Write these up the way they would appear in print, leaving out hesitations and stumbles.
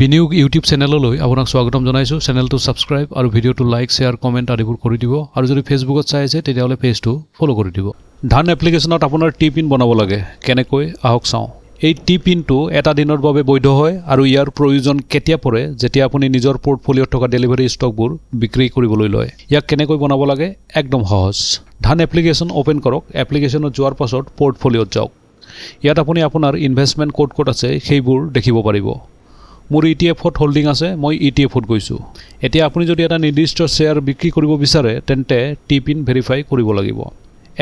বিনিয়োগ ইউটিউব চেনেললৈ আপোনাক স্বাগতম জনাইছো। চেনেলটো সাবস্ক্ৰাইব আৰু ভিডিঅ'টো লাইক শেয়াৰ কমেন্ট আদিবোৰ কৰি দিব আৰু যদি ফেসবুকত চাই আছে তেতিয়াহলে পেজটো ফলো কৰি দিব। ধান এপ্লিকেশনত আপোনাৰ টি পিন বনাব লাগে কেনেকৈ আহক চাও। এই টি পিনটো এটা দিনৰ বাবে বৈধ হয় আৰু ইয়াৰ প্ৰয়োজন কেতিয়া পৰে যেতিয়া আপুনি নিজৰ পোৰ্টফলিঅ'ত থকা ডেলিভাৰী ষ্টকবোৰ বিক্ৰী কৰিবলৈ লয়। ইয়াক কেনেকৈ বনাব লাগে একদম সহজ। ধান এপ্লিকেশন ওপেন কৰক। এপ্লিকেশনত যোৱাৰ পাছত পোৰ্টফলিঅ'ত যাওক। ইয়াত আপুনি আপোনাৰ ইনভেষ্টমেণ্ট কোড আছে সেইবোৰ দেখিব পাৰিব। মোৰ ইটিএফত হোল্ডিং আছে, মই ইটিএফত গৈছো। এতিয়া আপুনি যদি এটা নিৰ্দিষ্ট শেয়াৰ বিক্ৰী কৰিব বিচাৰে তেন্তে টি পিন ভেৰিফাই কৰিব লাগিব।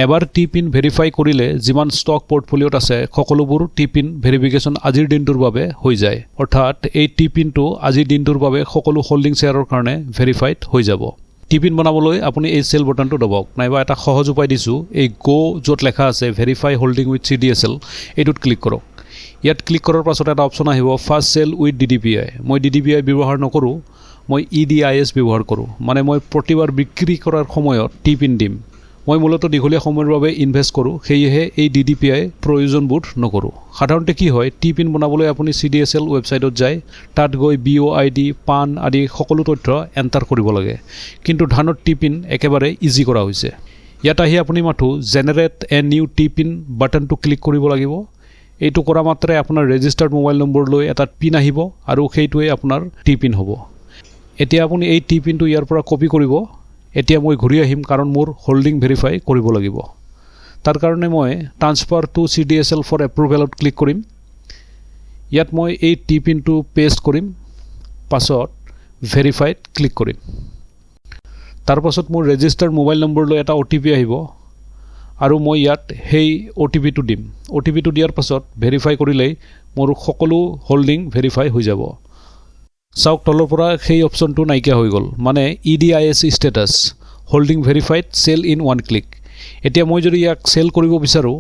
এবাৰ টি পিন ভেৰিফাই কৰিলে যিমান ষ্টক পোৰ্টফলিঅ'ত আছে সকলোবোৰ টি পিন ভেৰিফিকেশ্যন আজিৰ দিনটোৰ বাবে হৈ যায়। অৰ্থাৎ এই টি পিনটো আজিৰ দিনটোৰ বাবে সকলো হোল্ডিং শেয়াৰৰ কাৰণে ভেৰিফাইড হৈ যাব। টি পিন বনাবলৈ আপুনি এই সেল বটনটো দবাওক, নাইবা এটা সহজ উপায় দিছো, এই গো য'ত লেখা আছে ভেৰিফাই হোল্ডিং উইথ CDSL এইটোত ক্লিক কৰক। ইয়াত ক্লিক কৰাৰ পাছত এটা অপশ্যন আহিব ফাৰ্ষ্ট সেল উইথ DDPI। মই DDPI ব্যৱহাৰ নকৰোঁ, মই EDIS ব্যৱহাৰ কৰোঁ। মানে মই প্ৰতিবাৰ বিক্ৰী কৰাৰ সময়ত টি পিন দিম। মই মূলতঃ দীঘলীয়া সময়ৰ বাবে ইনভেষ্ট কৰোঁ, সেয়েহে এই DDPI প্ৰয়োজনবোধ নকৰোঁ। সাধাৰণতে কি হয়, টি পিন বনাবলৈ আপুনি CDSL ৱেবছাইটত যায়, তাত গৈ BOID পান আদি সকলো তথ্য এণ্টাৰ কৰিব লাগে। কিন্তু ধানত টি পিন একেবাৰে ইজি কৰা হৈছে। ইয়াত আহি আপুনি মাথো generate a new T pin বাটনটো ক্লিক কৰিব লাগিব। এইটো কৰা মাত্ৰে আপোনাৰ ৰেজিষ্টাৰ্ড মোবাইল নম্বৰলৈ এটা পিন আহিব আৰু সেইটোৱে আপোনাৰ টি পিন হ'ব। এতিয়া আপুনি এই টি পিনটো ইয়াৰ পৰা কপি কৰিব। এতিয়া মই ঘূৰি আহিম কাৰণ মোৰ হোল্ডিং ভেৰিফাই কৰিব লাগিব। তাৰ কাৰণে মই ট্ৰান্সফাৰ টু CDSL ফৰ এপ্ৰুভেলত ক্লিক কৰিম। ইয়াত মই এই টি পিনটো পেষ্ট কৰিম, পাছত ভেৰিফাইড ক্লিক কৰিম। তাৰ পাছত মোৰ ৰেজিষ্টাৰ্ড মোবাইল নম্বৰলৈ এটা OTP আহিব আৰু মই ইয়াত সেই OTPটো দিম। OTPটো দিয়াৰ পাছত ভেৰিফাই কৰিলেই মোৰ সকলো হোল্ডিং ভেৰিফাই হৈ যাব। চাওক তলৰ পৰা সেই অপশ্যনটো নাইকিয়া হৈ গ'ল, মানে EDIS status holding verified sell in one click. এতিয়া মই যদি ইয়াক চেল কৰিব বিচাৰোঁ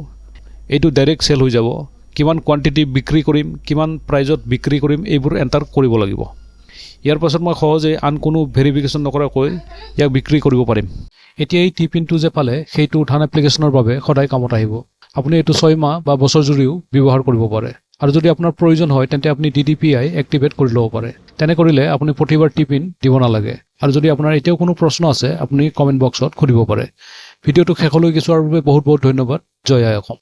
এইটো ডাইৰেক্ট চেল হৈ যাব। কিমান কোৱান্টিটি বিক্ৰী কৰিম, কিমান প্ৰাইজত বিক্ৰী কৰিম এইবোৰ এণ্টাৰ কৰিব লাগিব। ইয়াৰ পাছত মই সহজে আন কোনো ভেৰিফিকেশ্যন নকৰাকৈ ইয়াক বিক্ৰী কৰিব পাৰিম। এতিয়া এই টি পিনটো যে পালে সেইটো ধান এপ্লিকেশ্যনৰ বাবে সদায় কামত আহিব। আপুনি এইটো 6 মাহ বা বছৰ জুৰিও ব্যৱহাৰ কৰিব পাৰে। আৰু যদি আপোনাৰ প্ৰয়োজন হয় তেন্তে আপুনি DDPI এক্টিভেট কৰি ল'ব পাৰে। তেনে কৰিলে আপুনি প্ৰতিবাৰ টি পিন দিব নালাগে। আৰু যদি আপোনাৰ এতিয়াও কোনো প্ৰশ্ন আছে আপুনি কমেণ্ট বক্সত সুধিব পাৰে। ভিডিঅ'টো শেষলৈকে চোৱাৰ বাবে বহুত বহুত ধন্যবাদ। জয় আই অসম।